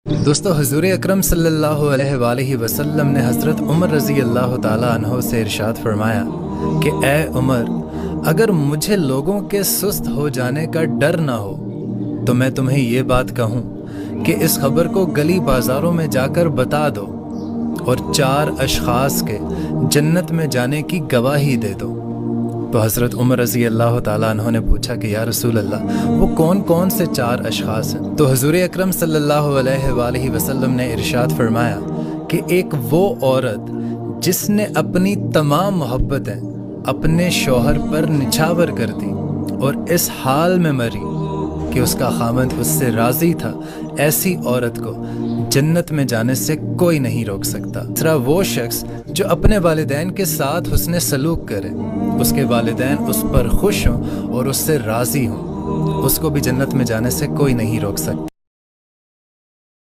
دوستو، حضور اکرم صلی اللہ علیہ وآلہ وسلم نے حضرت عمر رضی اللہ تعالیٰ عنہ سے ارشاد فرمایا کہ اے عمر، اگر مجھے لوگوں کے سست ہو جانے کا ڈر نہ ہو تو میں تمہیں یہ بات کہوں کہ اس خبر کو گلی بازاروں میں جا کر بتا دو اور 4 اشخاص کے جنت میں جانے کی گواہی دے دو۔ تو حضرت عمر رضی اللہ تعالیٰ عنہ نے پوچھا کہ یا رسول اللہ، وہ کون کون سے 4 اشخاص ہیں؟ تو حضور اکرم صلی اللہ علیہ وآلہ وسلم نے ارشاد فرمایا کہ ایک وہ عورت جس نے اپنی تمام محبتیں اپنے شوہر پر نچھاور کر دی اور اس حال میں مری کہ اس کا خاوند اس سے راضی تھا، ایسی عورت کو جنت میں جانے سے کوئی نہیں روک سکتا۔ دوسرا وہ شخص جو اپنے والدین کے ساتھ حسن سلوک کرے، اس کے والدین اس پر خوش ہوں اور اس سے راضی ہوں، اس کو بھی جنت میں جانے سے کوئی نہیں روک سکتا۔